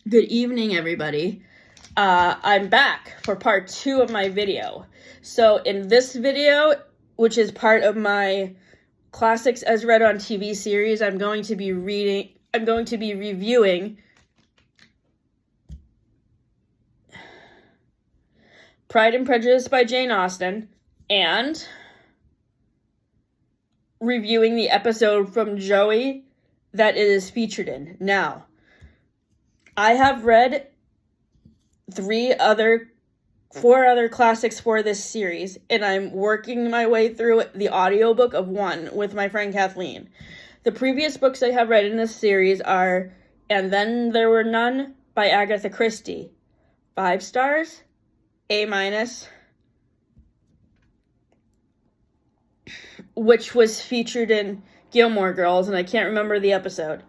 Good evening, everybody. I'm back for part 2 of my video. So in this video, which is part of my Classics as Read on TV series, I'm going to be reviewing Pride and Prejudice by Jane Austen and reviewing the episode from Joey that it is featured in. Now, I have read 4 other classics for this series, and I'm working my way through the audiobook of one with my friend Kathleen. The previous books I have read in this series are And Then There Were None by Agatha Christie. 5 stars, A-, which was featured in Gilmore Girls, and I can't remember the episode.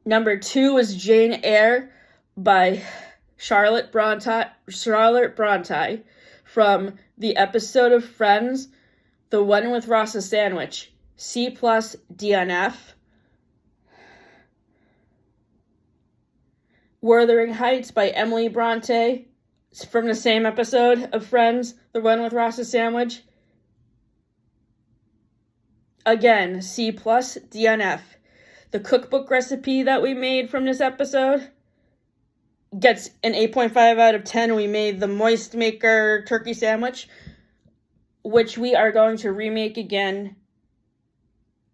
Number 2 was Jane Eyre by Charlotte Bronte from the episode of Friends, the one with Ross's Sandwich, C+ DNF. Wuthering Heights by Emily Bronte from the same episode of Friends, the one with Ross's Sandwich. Again, C+ DNF. The cookbook recipe that we made from this episode gets an 8.5 out of 10. We made the Moist Maker turkey sandwich, which we are going to remake again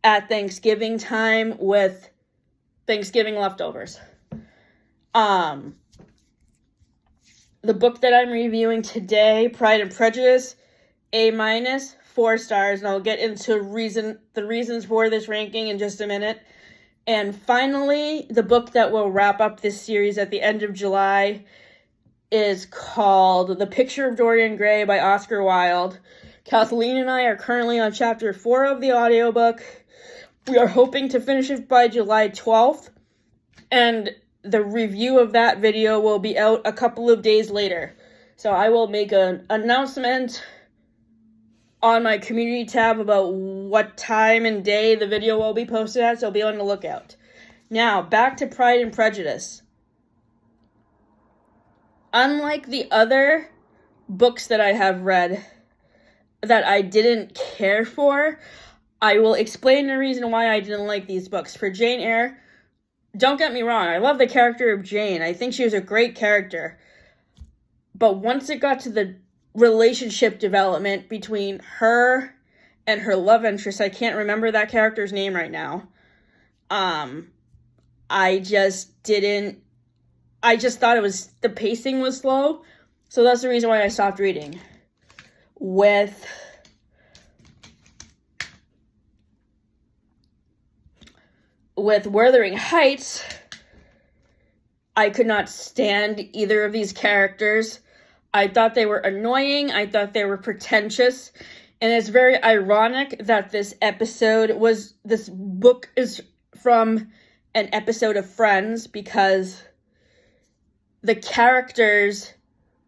at Thanksgiving time with Thanksgiving leftovers. The book that I'm reviewing today, Pride and Prejudice, A-, 4 stars, and I'll get into the reasons for this ranking in just a minute. And finally, the book that will wrap up this series at the end of July is called The Picture of Dorian Grey by Oscar Wilde. Kathleen and I are currently on chapter 4 of the audiobook. We are hoping to finish it by July 12th, and the review of that video will be out a couple of days later. So I will make an announcement on my community tab about what time and day the video will be posted at, so be on the lookout. Now, back to Pride and Prejudice. Unlike the other books that I have read that I didn't care for, I will explain the reason why I didn't like these books. For Jane Eyre, don't get me wrong, I love the character of Jane. I think she was a great character. But once it got to the relationship development between her and her love interest, I can't remember that character's name right now. I just thought the pacing was slow, so that's the reason why I stopped reading. With Wuthering Heights, I could not stand either of these characters. I thought they were annoying. I thought they were pretentious. And it's very ironic that this book is from an episode of Friends, because the characters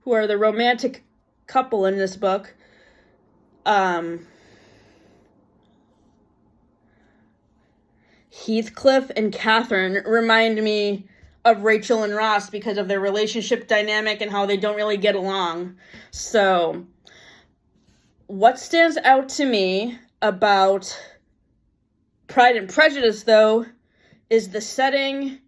who are the romantic couple in this book, Heathcliff and Catherine, remind me of Rachel and Ross because of their relationship dynamic and how they don't really get along. So, what stands out to me about Pride and Prejudice, though, is the setting.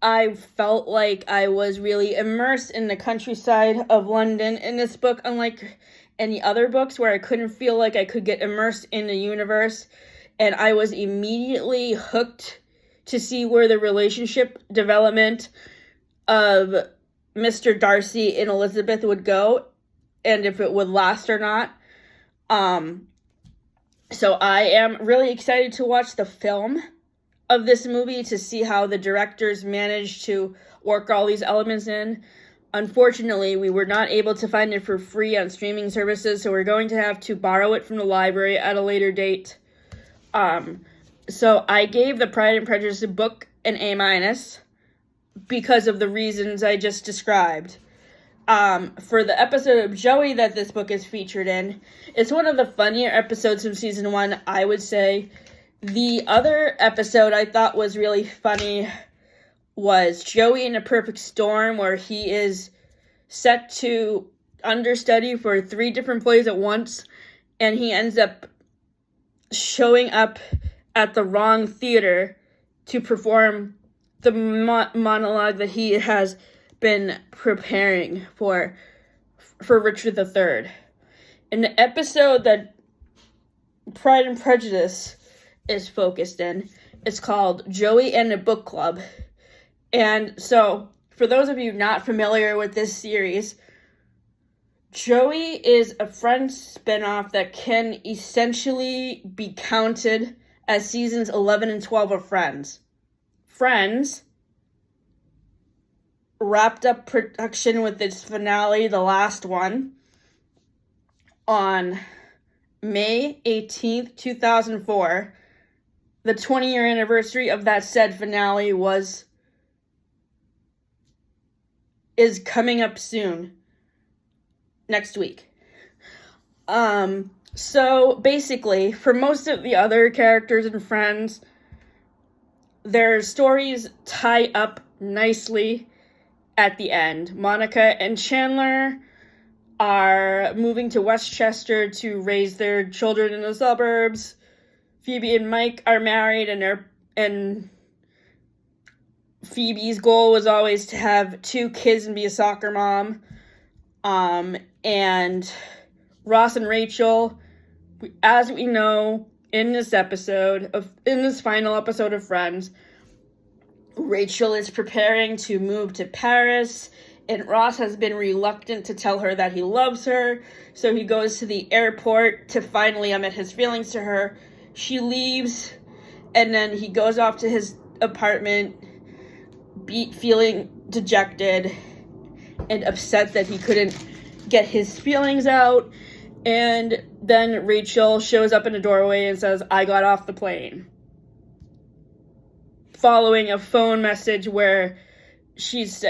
I felt like I was really immersed in the countryside of London in this book, unlike any other books where I couldn't feel like I could get immersed in the universe. And I was immediately hooked to see where the relationship development of Mr. Darcy and Elizabeth would go, and if it would last or not. So I am really excited to watch the film of this movie to see how the directors managed to work all these elements in. Unfortunately, we were not able to find it for free on streaming services, so we're going to have to borrow it from the library at a later date. So I gave the Pride and Prejudice book an A- because of the reasons I just described. For the episode of Joey that this book is featured in, it's one of the funnier episodes from season 1, I would say. The other episode I thought was really funny was Joey in a Perfect Storm, where he is set to understudy for 3 different plays at once, and he ends up showing up at the wrong theater to perform the monologue that he has been preparing for Richard III. In the episode that Pride and Prejudice is focused in, it's called Joey and the Book Club. And so, for those of you not familiar with this series, Joey is a Friends spinoff that can essentially be counted as seasons 11 and 12 of Friends. Friends wrapped up production with its finale, the last one, on May 18th, 2004. The 20-year anniversary of that said finale is coming up soon. Next week. So basically, for most of the other characters in Friends, their stories tie up nicely at the end. Monica and Chandler are moving to Westchester to raise their children in the suburbs. Phoebe and Mike are married, and Phoebe's goal was always to have 2 kids and be a soccer mom. And Ross and Rachel, as we know in this final episode of Friends, Rachel is preparing to move to Paris, and Ross has been reluctant to tell her that he loves her, so he goes to the airport to finally admit his feelings to her. She leaves, and then he goes off to his apartment, feeling dejected and upset that he couldn't get his feelings out. And then Rachel shows up in the doorway and says, "I got off the plane," following a phone message where she's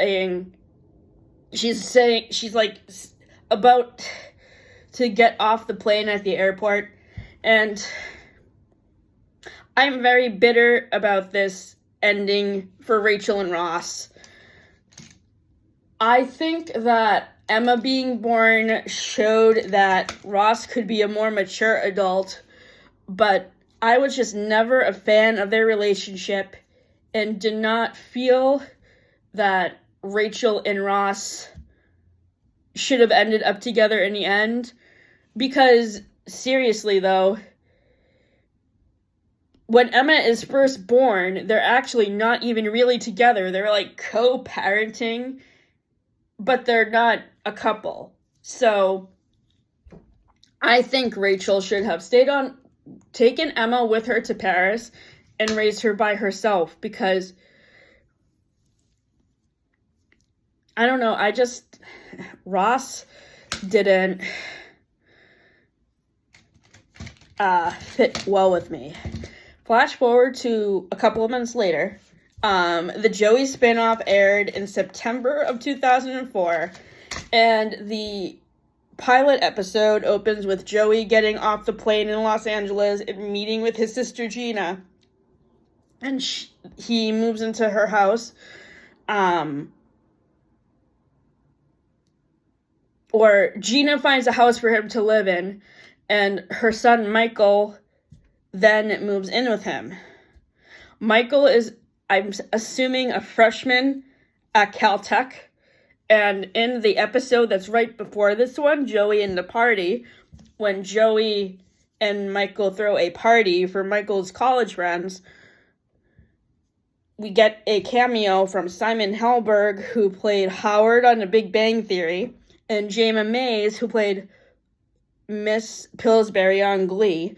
like about to get off the plane at the airport. And I'm very bitter about this ending for Rachel and Ross. I think that Emma being born showed that Ross could be a more mature adult, but I was just never a fan of their relationship and did not feel that Rachel and Ross should have ended up together in the end. Because, seriously though, when Emma is first born, they're actually not even really together. They're like co-parenting, but they're not a couple. So I think Rachel should have taken Emma with her to Paris and raised her by herself, because I don't know, Ross didn't fit well with me. Flash forward to a couple of months later. The Joey spinoff aired in September of 2004, and the pilot episode opens with Joey getting off the plane in Los Angeles and meeting with his sister Gina, and he moves into her house, or Gina finds a house for him to live in, and her son Michael then moves in with him. Michael is, I'm assuming, a freshman at Caltech. And in the episode that's right before this one, Joey and the Party, when Joey and Michael throw a party for Michael's college friends, we get a cameo from Simon Helberg, who played Howard on The Big Bang Theory, and Jayma Mays, who played Miss Pillsbury on Glee.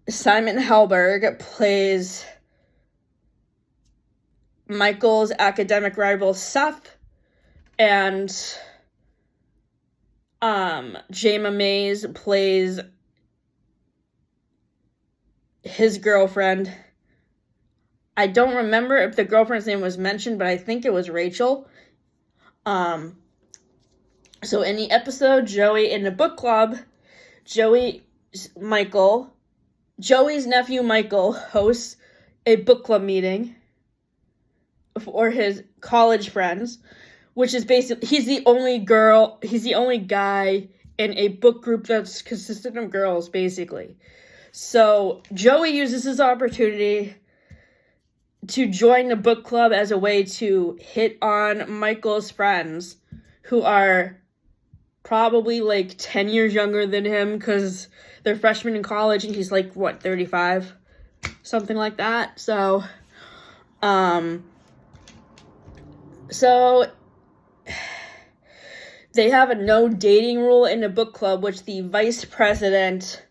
Simon Helberg plays Michael's academic rival Seth, and Jayma Mays plays his girlfriend. I don't remember if the girlfriend's name was mentioned, but I think it was Rachel. So in the episode, Joey in the book club, Joey's nephew Michael hosts a book club meeting for his college friends, which is basically, he's the only guy in a book group that's consistent of girls, basically. So Joey uses his opportunity to join the book club as a way to hit on Michael's friends, who are probably like 10 years younger than him, because they're freshmen in college and he's like, 35? Something like that. So they have a no dating rule in the book club, which the vice president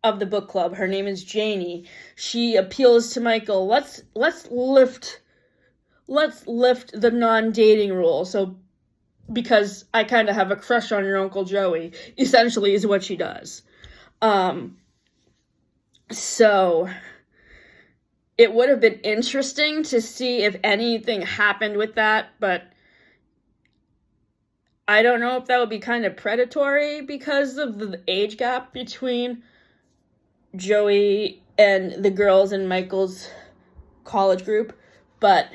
of the book club, her name is Janie, she appeals to Michael, let's lift the non-dating rule, so because I kind of have a crush on your Uncle Joey, essentially is what she does. So it would have been interesting to see if anything happened with that, but I don't know if that would be kind of predatory because of the age gap between Joey and the girls in Michael's college group, but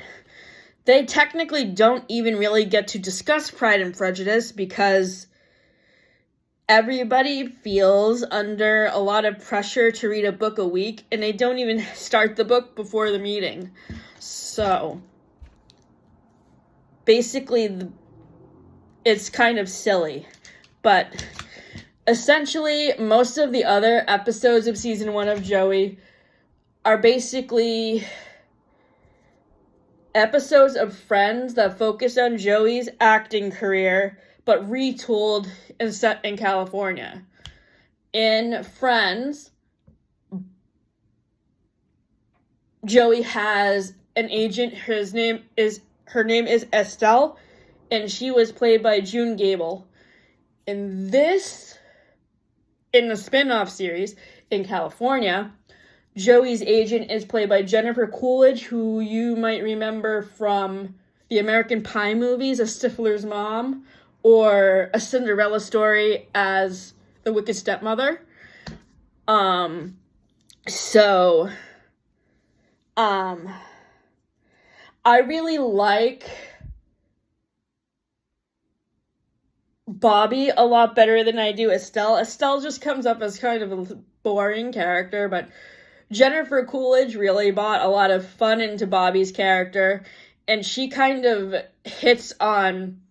they technically don't even really get to discuss Pride and Prejudice because everybody feels under a lot of pressure to read a book a week, and they don't even start the book before the meeting. So basically, it's kind of silly, but essentially, most of the other episodes of season 1 of Joey are basically episodes of Friends that focus on Joey's acting career, but retooled and set in California. In Friends, Joey has an agent. Her name is Estelle, and she was played by June Gable. In the spin-off series in California, Joey's agent is played by Jennifer Coolidge, who you might remember from the American Pie movies as Stifler's mom, or A Cinderella Story as the Wicked Stepmother. I really like Bobby a lot better than I do Estelle. Estelle just comes up as kind of a boring character, but Jennifer Coolidge really brought a lot of fun into Bobby's character, and she kind of hits on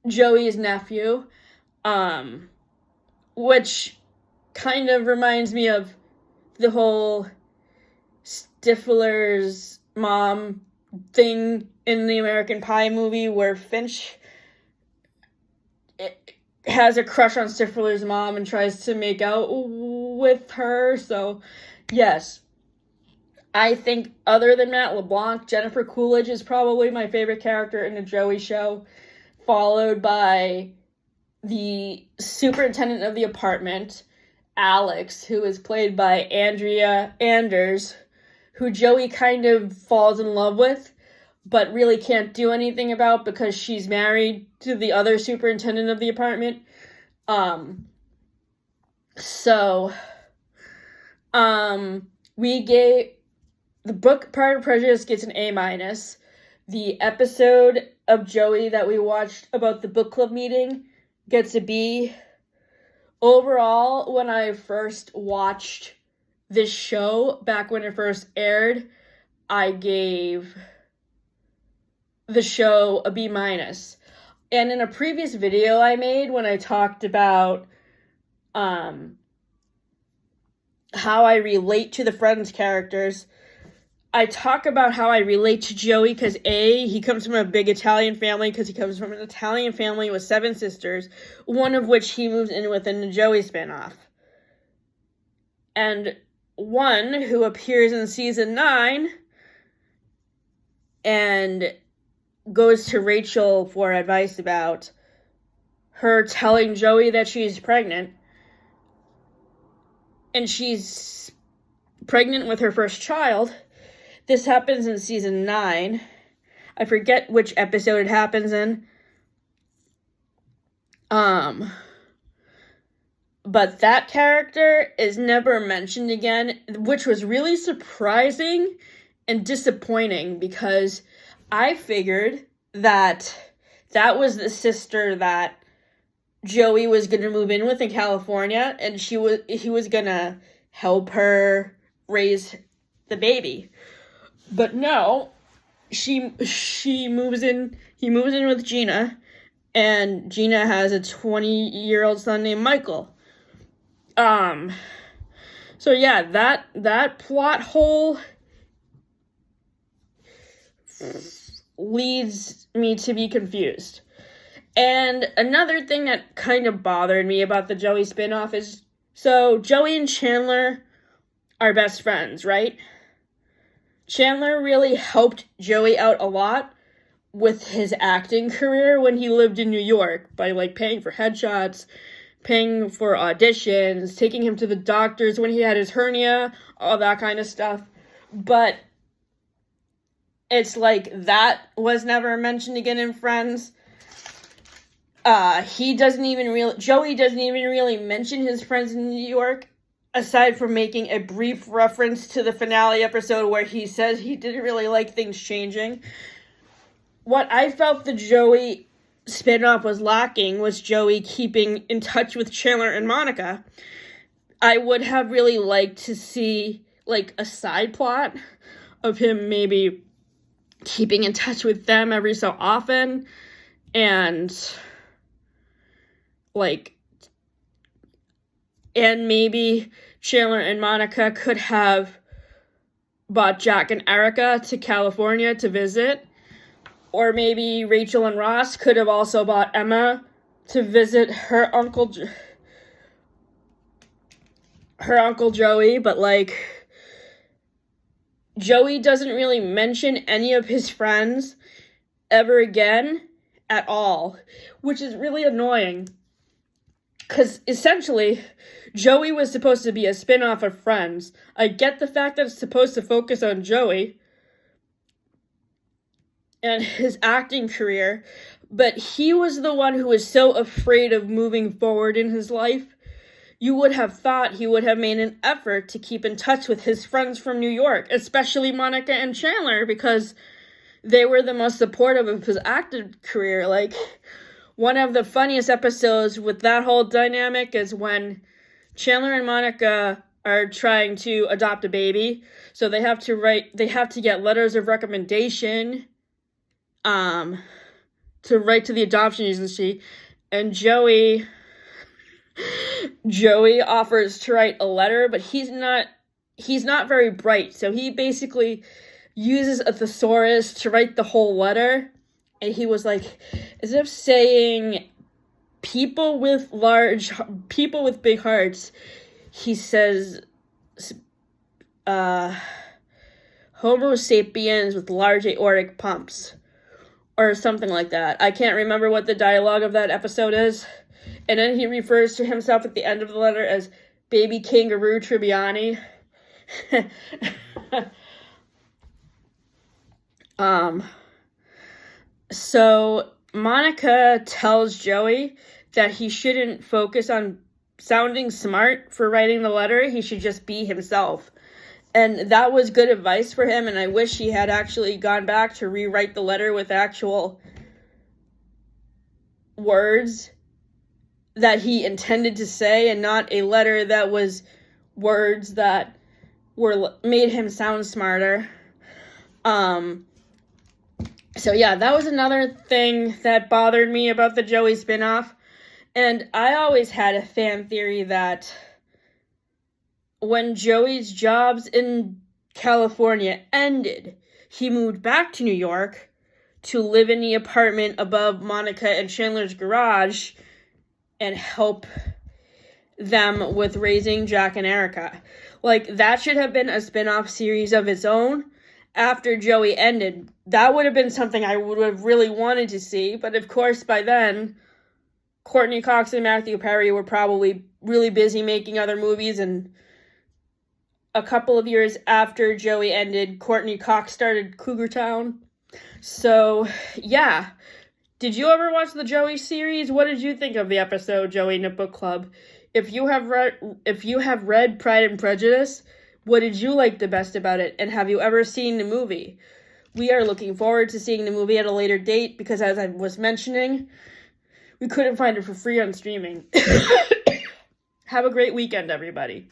Joey's nephew, which kind of reminds me of the whole Stifler's mom thing in the American Pie movie, where Finch has a crush on Stifler's mom and tries to make out with her. So, yes, I think other than Matt LeBlanc, Jennifer Coolidge is probably my favorite character in the Joey show, followed by the superintendent of the apartment, Alex, who is played by Andrea Anders, who Joey kind of falls in love with, but really can't do anything about because she's married to the other superintendent of the apartment. We gave the book Pride and Prejudice gets an A-. The episode of Joey that we watched about the book club meeting gets a B. Overall, when I first watched this show, back when it first aired, I gave the show a B-. And in a previous video I made when I talked about how I relate to the Friends characters, I talk about how I relate to Joey because he comes from a big Italian family, because he comes from an Italian family with 7 sisters, one of which he moves in within the Joey spinoff. And one who appears in season 9 and goes to Rachel for advice about her telling Joey that she's pregnant. And she's pregnant with her first child. This happens in season 9. I forget which episode it happens in. But that character is never mentioned again, which was really surprising and disappointing because I figured that was the sister that Joey was going to move in with in California, and he was going to help her raise the baby. But no, he moves in with Gina, and Gina has a 20-year-old son named Michael. So yeah, that plot hole leads me to be confused. And another thing that kind of bothered me about the Joey spinoff is, so Joey and Chandler are best friends, right? Chandler really helped Joey out a lot with his acting career when he lived in New York by, like, paying for headshots, paying for auditions, taking him to the doctors when he had his hernia, all that kind of stuff. But it's like that was never mentioned again in Friends. Joey doesn't even really mention his friends in New York, aside from making a brief reference to the finale episode where he says he didn't really like things changing. What I felt the Joey spinoff was lacking was Joey keeping in touch with Chandler and Monica. I would have really liked to see, like, a side plot of him maybe keeping in touch with them every so often, and maybe Chandler and Monica could have brought Jack and Erica to California to visit. Or maybe Rachel and Ross could have also brought Emma to visit her Uncle Joey. But, like, Joey doesn't really mention any of his friends ever again at all, which is really annoying. Because, essentially, Joey was supposed to be a spin-off of Friends. I get the fact that it's supposed to focus on Joey and his acting career, but he was the one who was so afraid of moving forward in his life. You would have thought he would have made an effort to keep in touch with his friends from New York, especially Monica and Chandler, because they were the most supportive of his acting career. Like, one of the funniest episodes with that whole dynamic is when Chandler and Monica are trying to adopt a baby, so they have to get letters of recommendation to write to the adoption agency, and Joey offers to write a letter, but he's not very bright, so he basically uses a thesaurus to write the whole letter, and he was like, as if saying people with big hearts, he says Homo sapiens with large aortic pumps, or something like that. I can't remember what the dialogue of that episode is. And then he refers to himself at the end of the letter as Baby Kangaroo Tribbiani. So Monica tells Joey that he shouldn't focus on sounding smart for writing the letter. He should just be himself. And that was good advice for him, and I wish he had actually gone back to rewrite the letter with actual words that he intended to say, and not a letter that was words that made him sound smarter. So yeah, that was another thing that bothered me about the Joey spinoff. And I always had a fan theory that when Joey's jobs in California ended, he moved back to New York to live in the apartment above Monica and Chandler's garage and help them with raising Jack and Erica. Like, that should have been a spin-off series of its own after Joey ended. That would have been something I would have really wanted to see, but of course by then, Courtney Cox and Matthew Perry were probably really busy making other movies, and a couple of years after Joey ended, Courtney Cox started Cougar Town. So, yeah. Did you ever watch the Joey series? What did you think of the episode, Joey in a Book Club? If you have read Pride and Prejudice, what did you like the best about it? And have you ever seen the movie? We are looking forward to seeing the movie at a later date because, as I was mentioning, we couldn't find it for free on streaming. Have a great weekend, everybody.